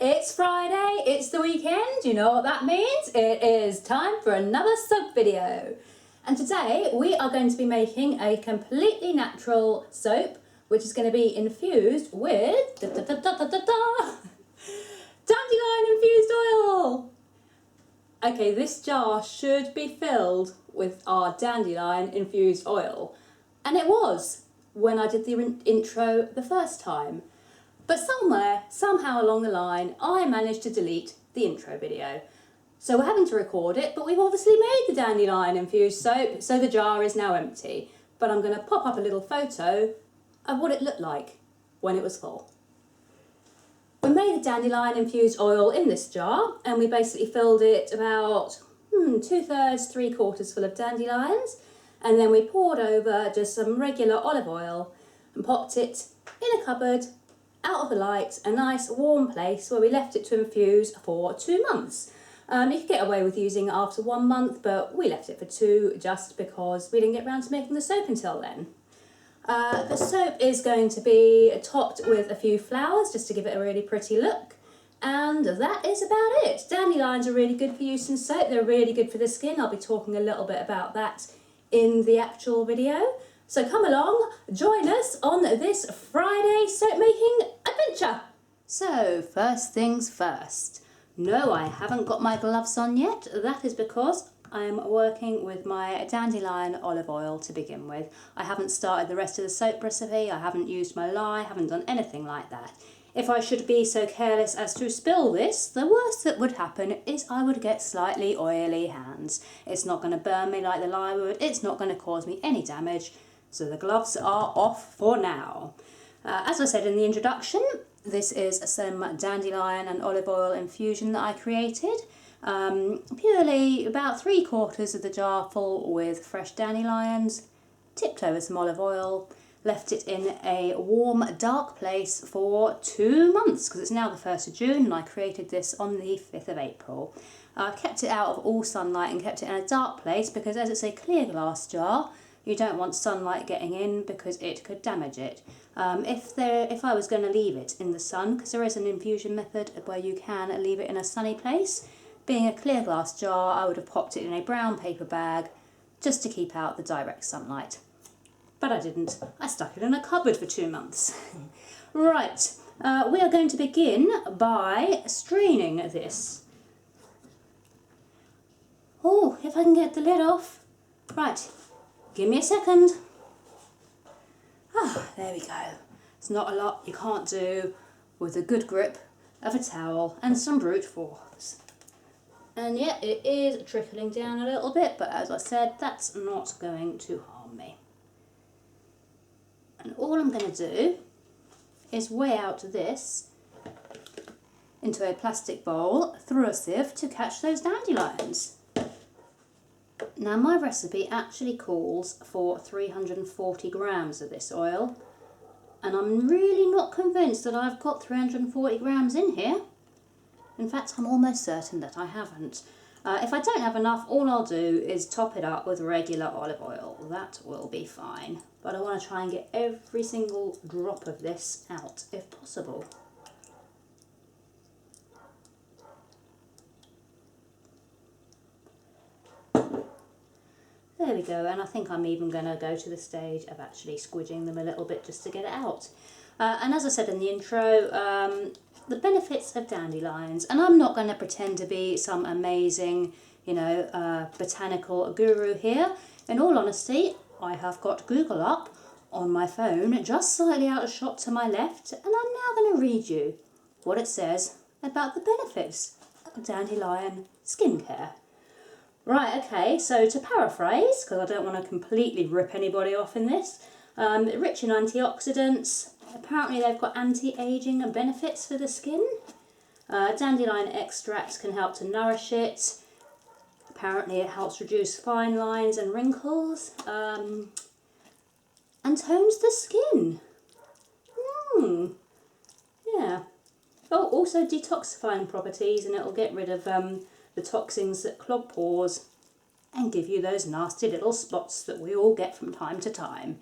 It's Friday, it's the weekend, you know what that means? It is time for another soap video. And today we are going to be making a completely natural soap, which is going to be infused with dandelion infused oil. Okay, this jar should be filled with our dandelion infused oil. And it was when I did the intro the first time. But somewhere, somehow along the line, I managed to delete the intro video. So we're having to record it, but we've obviously made the dandelion infused soap, so the jar is now empty. But I'm going to pop up a little photo of what it looked like when it was full. We made the dandelion infused oil in this jar, and we basically filled it about 2/3, 3/4 full of dandelions, and then we poured over just some regular olive oil and popped it in a cupboard, out of the light, a nice warm place where we left it to infuse for 2 months. You could get away with using it after 1 month, but we left it for 2 just because we didn't get around to making the soap until then. The soap is going to be topped with a few flowers just to give it a really pretty look. And that is about it. Dandelions are really good for use in soap. They're really good for the skin. I'll be talking a little bit about that in the actual video. So come along, join us on this Friday soap making adventure. So first things first. No, I haven't got my gloves on yet. That is because I'm working with my dandelion olive oil to begin with. I haven't started the rest of the soap recipe. I haven't used my lye, haven't done anything like that. If I should be so careless as to spill this, the worst that would happen is I would get slightly oily hands. It's not going to burn me like the lye would. It's not going to cause me any damage. So the gloves are off for now. As I said in the introduction, this is some dandelion and olive oil infusion that I created. Purely about 3/4 of the jar full with fresh dandelions, tipped over some olive oil, left it in a warm, dark place for 2 months because it's now the 1st of June and I created this on the 5th of April. I kept it out of all sunlight and kept it in a dark place because as it's a clear glass jar, you don't want sunlight getting in because it could damage it. If I was going to leave it in the sun, because there is an infusion method where you can leave it in a sunny place, being a clear glass jar, I would have popped it in a brown paper bag just to keep out the direct sunlight. But I didn't. I stuck it in a cupboard for 2 months. Right, we are going to begin by straining this. Oh, if I can get the lid off. Right. Give me a second. Ah, there we go. It's not a lot you can't do with a good grip of a towel and some brute force. And yeah, it is trickling down a little bit, but as I said, that's not going to harm me. And all I'm going to do is weigh out this into a plastic bowl through a sieve to catch those dandelions. Now my recipe actually calls for 340 grams of this oil, and I'm really not convinced that I've got 340 grams in here. In fact, I'm almost certain that I haven't. If I don't have enough, all I'll do is top it up with regular olive oil. That will be fine. But I want to try and get every single drop of this out if possible. There we go, and I think I'm even going to go to the stage of actually squidging them a little bit just to get it out. And as I said in the intro, the benefits of dandelions, and I'm not going to pretend to be some amazing, botanical guru here. In all honesty, I have got Google up on my phone, just slightly out of shot to my left, and I'm now going to read you what it says about the benefits of dandelion skincare. Right, okay, so to paraphrase, because I don't want to completely rip anybody off in this, rich in antioxidants, apparently they've got anti-aging benefits for the skin. Dandelion extract can help to nourish it. Apparently it helps reduce fine lines and wrinkles, and tones the skin. Yeah. Oh, also detoxifying properties, and it'll get rid of the toxins that clog pores and give you those nasty little spots that we all get from time to time.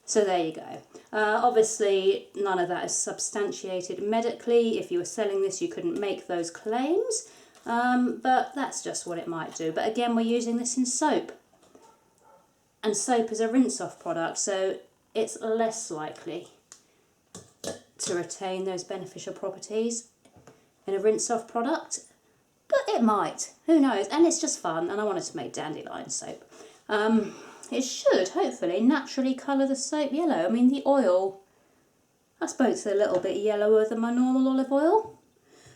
So there you go. Obviously, none of that is substantiated medically. If you were selling this, you couldn't make those claims, but that's just what it might do. But again, we're using this in soap. And soap is a rinse-off product, so it's less likely to retain those beneficial properties in a rinse-off product. But it might, who knows? And it's just fun, and I wanted to make dandelion soap. It should, hopefully, naturally colour the soap yellow. I mean, the oil, I suppose it's a little bit yellower than my normal olive oil.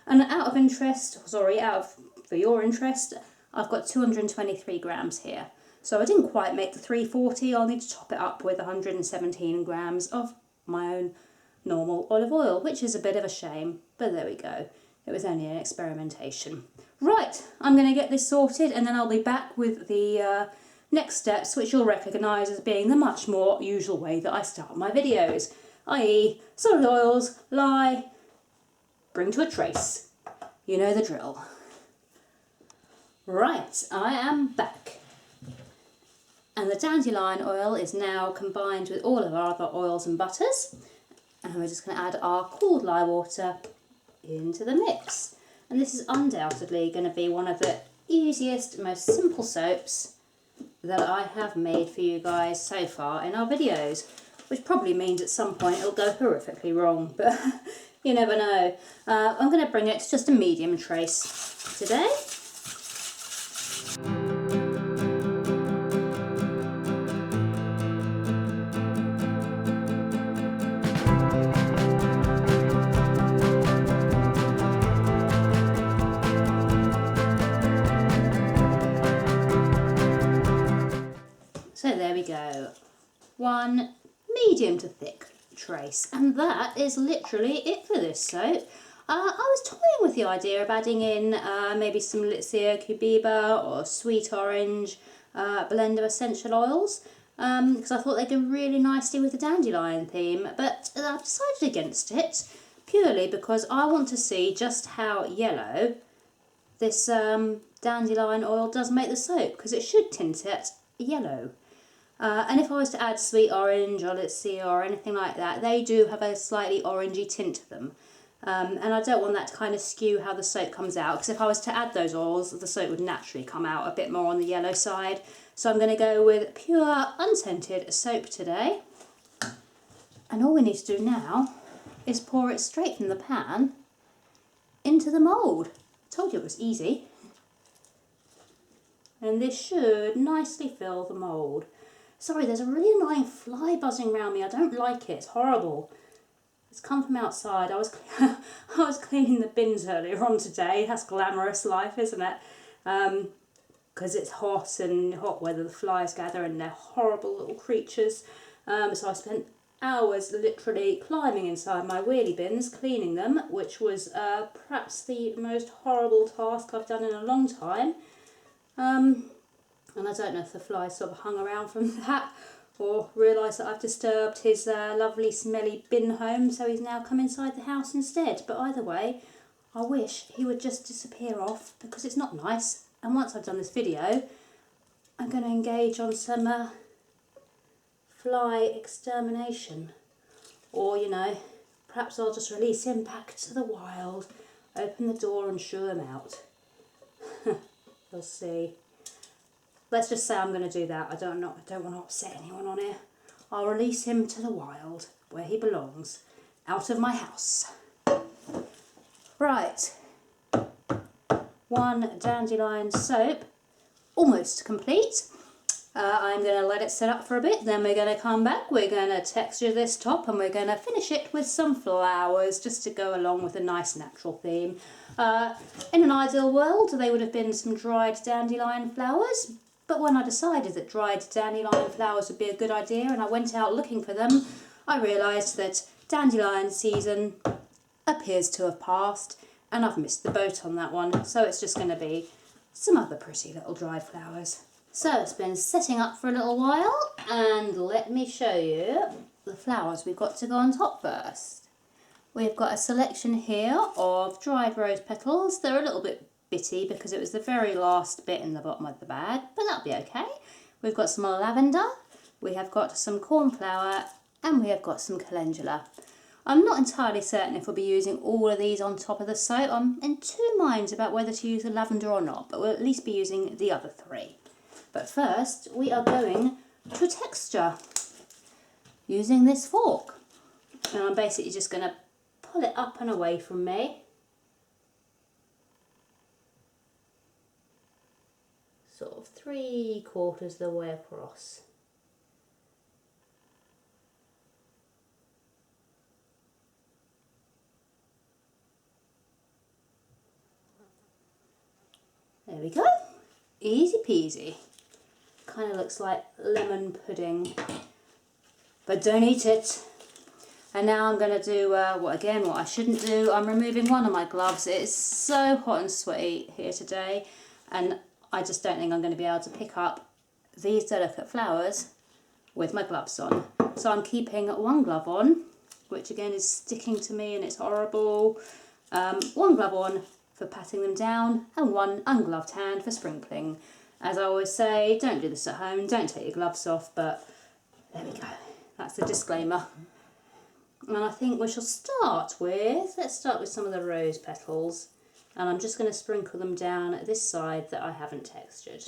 And for your interest, I've got 223 grams here. So I didn't quite make the 340, I'll need to top it up with 117 grams of my own normal olive oil, which is a bit of a shame, but there we go. It was only an experimentation. Right, I'm going to get this sorted and then I'll be back with the next steps, which you'll recognise as being the much more usual way that I start my videos, i.e. solid oils, lye, bring to a trace. You know the drill. Right, I am back. And the dandelion oil is now combined with all of our other oils and butters. And we're just going to add our cooled lye water into the mix. And this is undoubtedly going to be one of the easiest, most simple soaps that I have made for you guys so far in our videos, which probably means at some point it'll go horrifically wrong, but you never know. I'm going to bring it to just a medium trace today. So there we go, one medium to thick trace, and that is literally it for this soap. I was toying with the idea of adding in maybe some Litsea cubiba or sweet orange blend of essential oils, because I thought they'd go really nicely with the dandelion theme, but I've decided against it purely because I want to see just how yellow this dandelion oil does make the soap, because it should tint it yellow. And if I was to add sweet orange or Litsea or anything like that, they do have a slightly orangey tint to them. And I don't want that to kind of skew how the soap comes out, because if I was to add those oils, the soap would naturally come out a bit more on the yellow side. So I'm going to go with pure unscented soap today. And all we need to do now is pour it straight from the pan into the mould. I told you it was easy. And this should nicely fill the mould. Sorry, there's a really annoying fly buzzing around me. I don't like it. It's horrible. It's come from outside. I was cleaning the bins earlier on today. That's glamorous life, isn't it? Because it's hot and hot weather. The flies gather and they're horrible little creatures. So I spent hours literally climbing inside my wheelie bins, cleaning them, which was perhaps the most horrible task I've done in a long time. And I don't know if the fly sort of hung around from that or realised that I've disturbed his lovely smelly bin home, so he's now come inside the house instead. But either way, I wish he would just disappear off, because it's not nice. And once I've done this video, I'm going to engage on some fly extermination. Or, you know, perhaps I'll just release him back to the wild, open the door and shoo him out. We'll see. Let's just say I'm going to do that. I don't want to upset anyone on here. I'll release him to the wild, where he belongs, out of my house. Right. One dandelion soap, almost complete. I'm going to let it sit up for a bit, then we're going to come back, we're going to texture this top, and we're going to finish it with some flowers, just to go along with a nice natural theme. In an ideal world, they would have been some dried dandelion flowers, but when I decided that dried dandelion flowers would be a good idea and I went out looking for them, I realised that dandelion season appears to have passed, and I've missed the boat on that one, so it's just going to be some other pretty little dried flowers. So it's been setting up for a little while, and let me show you the flowers we've got to go on top first. We've got a selection here of dried rose petals. They're a little bit bitty because it was the very last bit in the bottom of the bag, but that'll be okay. We've got some lavender, we have got some cornflower, And we have got some calendula. I'm not entirely certain if we'll be using all of these on top of the soap. I'm in two minds about whether to use the lavender or not, but we'll at least be using the other three. But first, we are going to texture using this fork. And I'm basically just going to pull it up and away from me. Sort of 3/4 the way across. There we go, easy peasy. Kind of looks like lemon pudding, but don't eat it. And now I'm going to do what I shouldn't do. I'm removing one of my gloves. It's so hot and sweaty here today, and I just don't think I'm going to be able to pick up these delicate flowers with my gloves on. So I'm keeping one glove on, which again is sticking to me and it's horrible. One glove on for patting them down and one ungloved hand for sprinkling. As I always say, don't do this at home, don't take your gloves off, but there we go. That's the disclaimer. And I think we shall start with, let's start with some of the rose petals. And I'm just going to sprinkle them down at this side that I haven't textured.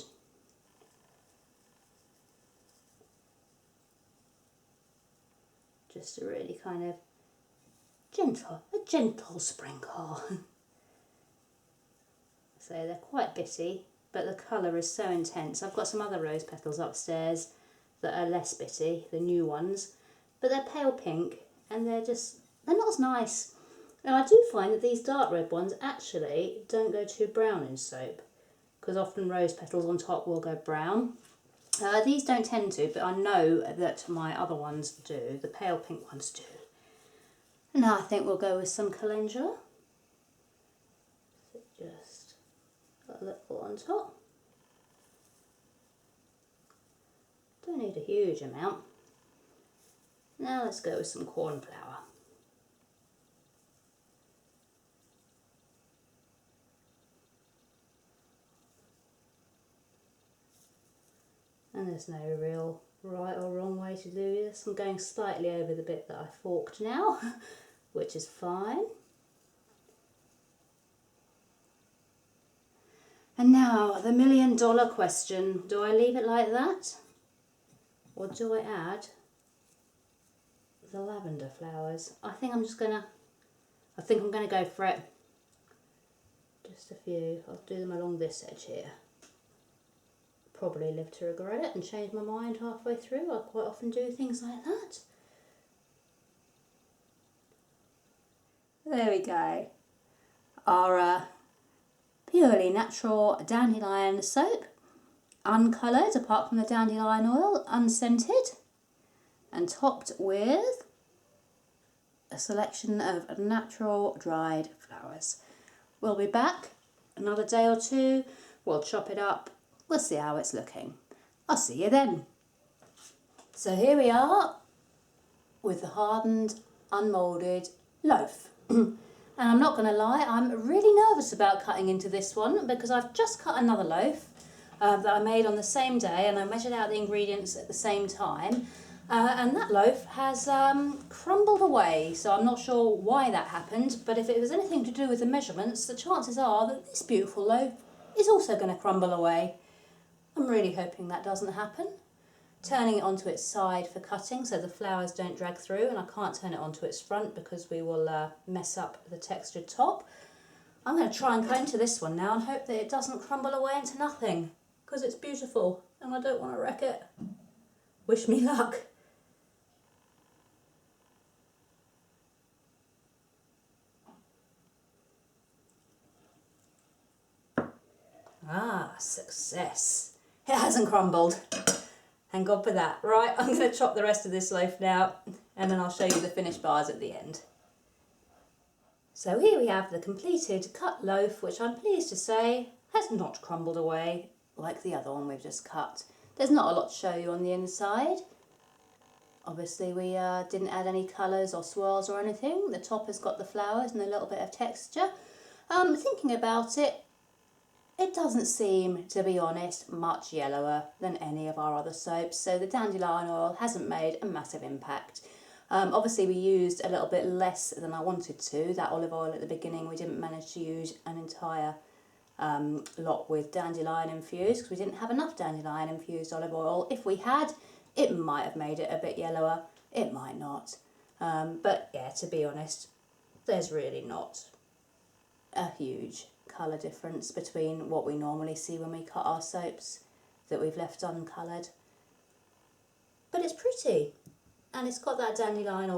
Just a really kind of gentle sprinkle. So they're quite bitty, but the colour is so intense. I've got some other rose petals upstairs that are less bitty, the new ones, but they're pale pink and they're not as nice. And I do find that these dark red ones actually don't go too brown in soap, because often rose petals on top will go brown. These don't tend to, but I know that my other ones do, the pale pink ones do. Now I think we'll go with some calendula. Just a little on top. Don't need a huge amount. Now let's go with some cornflower. And there's no real right or wrong way to do this. I'm going slightly over the bit that I forked now, which is fine. And now the $1,000,000 question. Do I leave it like that? Or do I add the lavender flowers? I think I'm gonna go for it. Just a few. I'll do them along this edge here. Probably live to regret it and change my mind halfway through. I quite often do things like that. There we go. Our purely natural dandelion soap, uncoloured apart from the dandelion oil, unscented, and topped with a selection of natural dried flowers. We'll be back another day or two. We'll chop it up. We'll see how it's looking. I'll see you then. So here we are with the hardened, unmoulded loaf. And I'm not going to lie, I'm really nervous about cutting into this one because I've just cut another loaf that I made on the same day, and I measured out the ingredients at the same time. And that loaf has crumbled away, so I'm not sure why that happened, but if it was anything to do with the measurements, the chances are that this beautiful loaf is also going to crumble away. I'm really hoping that doesn't happen. Turning it onto its side for cutting so the flowers don't drag through, and I can't turn it onto its front because we will mess up the textured top. I'm going to try and cut into this one now and hope that it doesn't crumble away into nothing, because it's beautiful and I don't want to wreck it. Wish me luck. Ah, success. It hasn't crumbled. Thank God for that. Right, I'm going to chop the rest of this loaf now and then I'll show you the finished bars at the end. So here we have the completed cut loaf, which I'm pleased to say has not crumbled away like the other one we've just cut. There's not a lot to show you on the inside. Obviously we didn't add any colours or swirls or anything. The top has got the flowers and a little bit of texture. Thinking about it, it doesn't seem, to be honest, much yellower than any of our other soaps, so the dandelion oil hasn't made a massive impact. Obviously we used a little bit less than I wanted to. That olive oil at the beginning, we didn't manage to use an entire lot with dandelion infused because we didn't have enough dandelion infused olive oil. If we had, it might have made it a bit yellower, it might not. But yeah, to be honest, there's really not a huge colour difference between what we normally see when we cut our soaps that we've left uncoloured. But it's pretty, and it's got that dandelion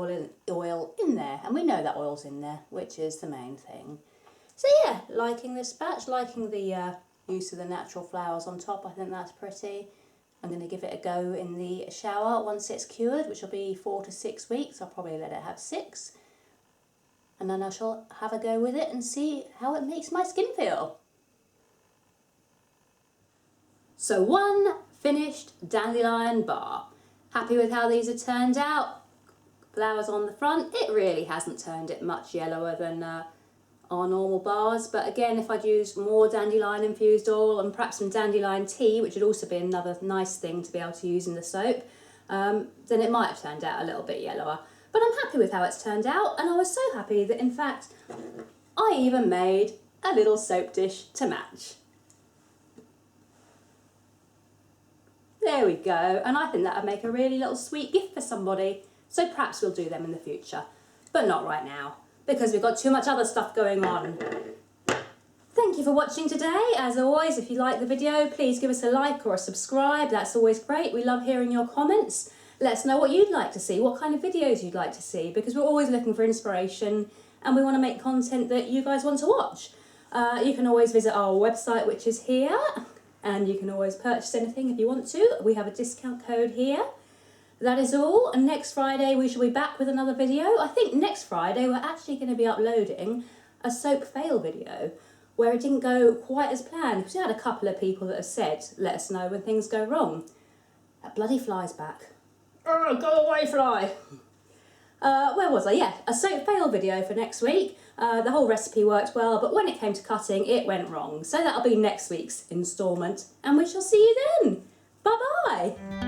oil in there, and we know that oil's in there, which is the main thing. So yeah, liking this batch, liking the use of the natural flowers on top. I think that's pretty. I'm going to give it a go in the shower once it's cured, which will be 4 to 6 weeks. I'll probably let it have 6. And then I shall have a go with it and see how it makes my skin feel. So 1 finished dandelion bar. Happy with how these have turned out. Flowers on the front. It really hasn't turned it much yellower than our normal bars, but again, if I'd used more dandelion infused oil and perhaps some dandelion tea, which would also be another nice thing to be able to use in the soap, then it might have turned out a little bit yellower. But I'm happy with how it's turned out, and I was so happy that in fact I even made a little soap dish to match. There we go, and I think that would make a really little sweet gift for somebody, so perhaps we'll do them in the future, but not right now, because we've got too much other stuff going on. Thank you for watching today. As always, if you like the video, please give us a like or a subscribe. That's always great. We love hearing your comments. Let us know what you'd like to see, what kind of videos you'd like to see, because we're always looking for inspiration and we want to make content that you guys want to watch. You can always visit our website, which is here, and you can always purchase anything if you want to. We have a discount code here. That is all, and next Friday we shall be back with another video. I think next Friday we're actually going to be uploading a soap fail video where it didn't go quite as planned, because we had a couple of people that have said, let us know when things go wrong. That bloody fly's back. Oh, go away, fly! Where was I? Yeah, a soap fail video for next week. The whole recipe worked well, but when it came to cutting, it went wrong. So that'll be next week's instalment, and we shall see you then. Bye-bye!